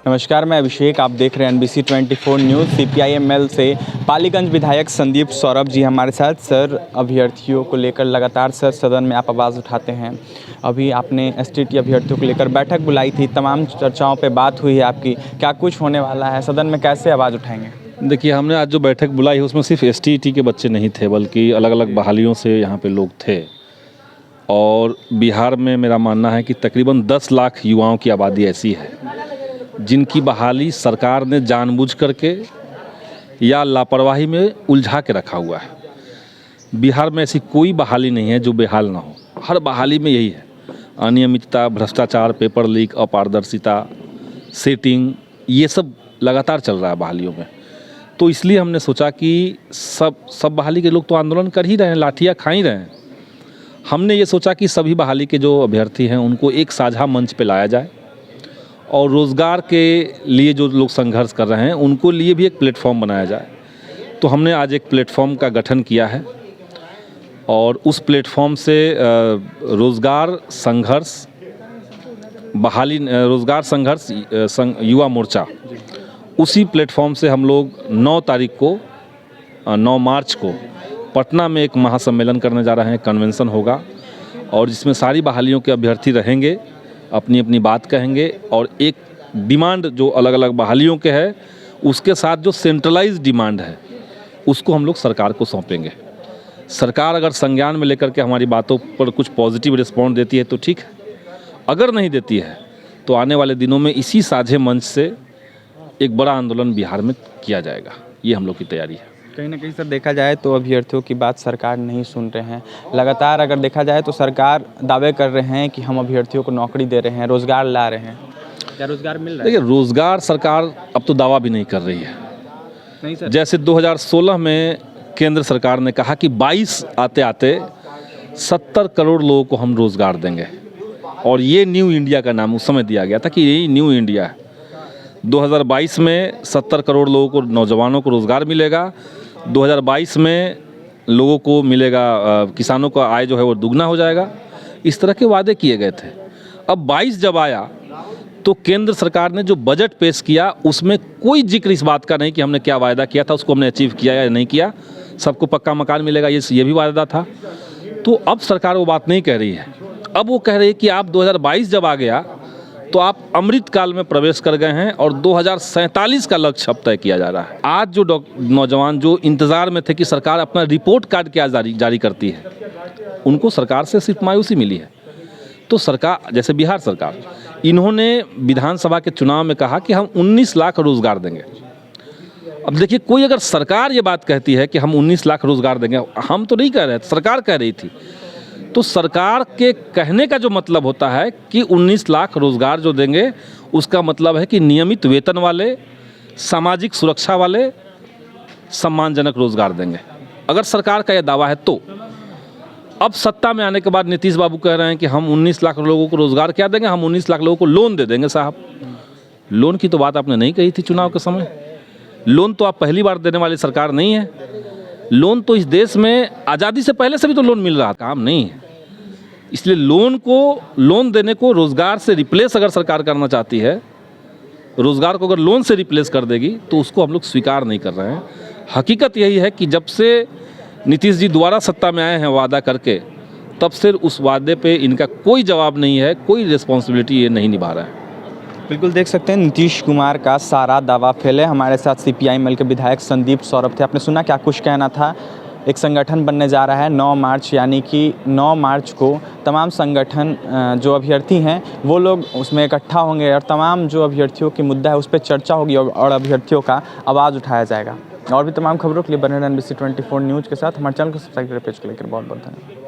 नमस्कार, मैं अभिषेक। आप देख रहे हैं NBC 24 न्यूज़। CPI-ML से पालीगंज विधायक संदीप सौरभ जी हमारे साथ। सर, अभ्यर्थियों को लेकर लगातार सर सदन में आप आवाज़ उठाते हैं। अभी आपने STT अभ्यर्थियों को लेकर बैठक बुलाई थी, तमाम चर्चाओं पे बात हुई है आपकी। क्या कुछ होने वाला है? सदन में कैसे आवाज़ उठाएंगे? देखिए, हमने आज जो बैठक बुलाई है उसमें सिर्फ STT के बच्चे नहीं थे, बल्कि अलग अलग बहालियों से यहाँ पे लोग थे। और बिहार में मेरा मानना है कि तकरीबन 10 लाख युवाओं की आबादी ऐसी है जिनकी बहाली सरकार ने जानबूझ करके या लापरवाही में उलझा के रखा हुआ है। बिहार में ऐसी कोई बहाली नहीं है जो बेहाल ना हो। हर बहाली में यही है, अनियमितता, भ्रष्टाचार, पेपर लीक, अपारदर्शिता, सेटिंग, ये सब लगातार चल रहा है बहालियों में। तो इसलिए हमने सोचा कि सब बहाली के लोग तो आंदोलन कर ही रहे हैं, लाठियाँ खा ही रहे हैं। हमने ये सोचा कि सभी बहाली के जो अभ्यर्थी हैं उनको एक साझा मंच पे लाया जाए और रोज़गार के लिए जो लोग संघर्ष कर रहे हैं उनको लिए भी एक प्लेटफॉर्म बनाया जाए। तो हमने आज एक प्लेटफॉर्म का गठन किया है और उस प्लेटफॉर्म से रोज़गार संघर्ष युवा मोर्चा, उसी प्लेटफॉर्म से हम लोग 9 मार्च को पटना में एक महासम्मेलन करने जा रहे हैं। कन्वेंशन होगा और जिसमें सारी बहालियों के अभ्यर्थी रहेंगे, अपनी अपनी बात कहेंगे और एक डिमांड जो अलग अलग बहालियों के है उसके साथ जो सेंट्रलाइज्ड डिमांड है उसको हम लोग सरकार को सौंपेंगे। सरकार अगर संज्ञान में लेकर के हमारी बातों पर कुछ पॉजिटिव रिस्पॉन्स देती है तो ठीक है, अगर नहीं देती है तो आने वाले दिनों में इसी साझे मंच से एक बड़ा आंदोलन बिहार में किया जाएगा। ये हम लोग की तैयारी है। कहीं ना कहीं सर देखा जाए तो अभ्यर्थियों की बात सरकार नहीं सुन रहे हैं। लगातार अगर देखा जाए तो सरकार दावे कर रहे हैं कि हम अभ्यर्थियों को नौकरी दे रहे हैं, रोज़गार ला रहे हैं। क्या रोज़गार मिल रहा है? देखिए, रोज़गार सरकार अब तो दावा भी नहीं कर रही है। नहीं सर। जैसे 2016 में केंद्र सरकार ने कहा कि 22 आते आते 70 करोड़ लोगों को हम रोज़गार देंगे और ये न्यू इंडिया का नाम उस समय दिया गया था कि यही न्यू इंडिया है। 2022 में 70 करोड़ लोगों को, नौजवानों को रोज़गार मिलेगा। 2022 में लोगों को मिलेगा, किसानों का आय जो है वो दुगना हो जाएगा। इस तरह के वादे किए गए थे। अब 22 जब आया तो केंद्र सरकार ने जो बजट पेश किया उसमें कोई जिक्र इस बात का नहीं कि हमने क्या वायदा किया था, उसको हमने अचीव किया या नहीं किया। सबको पक्का मकान मिलेगा, ये भी वायदा था। तो अब सरकार वो बात नहीं कह रही है। अब वो कह रही है कि आप 2022 जब आ गया तो आप अमृत काल में प्रवेश कर गए हैं और 2047 का लक्ष्य अब तय किया जा रहा है। आज जो नौजवान जो इंतज़ार में थे कि सरकार अपना रिपोर्ट कार्ड क्या जारी करती है, उनको सरकार से सिर्फ मायूसी मिली है। तो सरकार, जैसे बिहार सरकार, इन्होंने विधानसभा के चुनाव में कहा कि हम 19 लाख रोज़गार देंगे। अब देखिए, कोई अगर सरकार ये बात कहती है कि हम 19 लाख रोज़गार देंगे, हम तो नहीं कह रहे थे, सरकार कह रही थी। तो सरकार के कहने का जो मतलब होता है कि 19 लाख रोज़गार जो देंगे, उसका मतलब है कि नियमित वेतन वाले, सामाजिक सुरक्षा वाले, सम्मानजनक रोज़गार देंगे। अगर सरकार का यह दावा है तो अब सत्ता में आने के बाद नीतीश बाबू कह रहे हैं कि हम 19 लाख लोगों को रोज़गार क्या देंगे, हम 19 लाख लोगों को लोन दे देंगे। साहब, लोन की तो बात आपने नहीं कही थी चुनाव के समय। लोन तो आप पहली बार देने वाली सरकार नहीं है। लोन तो इस देश में आज़ादी से पहले से भी तो लोन मिल रहा, काम नहीं है। इसलिए लोन देने को रोज़गार से रिप्लेस अगर सरकार करना चाहती है, रोज़गार को अगर लोन से रिप्लेस कर देगी तो उसको हम लोग स्वीकार नहीं कर रहे हैं। हकीकत यही है कि जब से नीतीश जी दोबारा सत्ता में आए हैं वादा करके, तब से उस वादे पे इनका कोई जवाब नहीं है, कोई रिस्पॉन्सिबिलिटी ये नहीं निभा रहा है। बिल्कुल देख सकते हैं नीतीश कुमार का सारा दावा फेल है। हमारे साथ CPI-ML के विधायक संदीप सौरभ थे। आपने सुना क्या कुछ कहना था। एक संगठन बनने जा रहा है 9 मार्च, यानी कि 9 मार्च को तमाम संगठन जो अभ्यर्थी हैं वो लोग उसमें इकट्ठा होंगे और तमाम जो अभ्यर्थियों की मुद्दा है उस पर चर्चा होगी और अभ्यर्थियों का आवाज़ उठाया जाएगा। और भी तमाम खबरों के लिए बने रहें NBC 24 न्यूज़ के साथ। हमारे चैनल को सब्सक्राइब करें, पेज को लेकर बहुत बहुत धन्यवाद।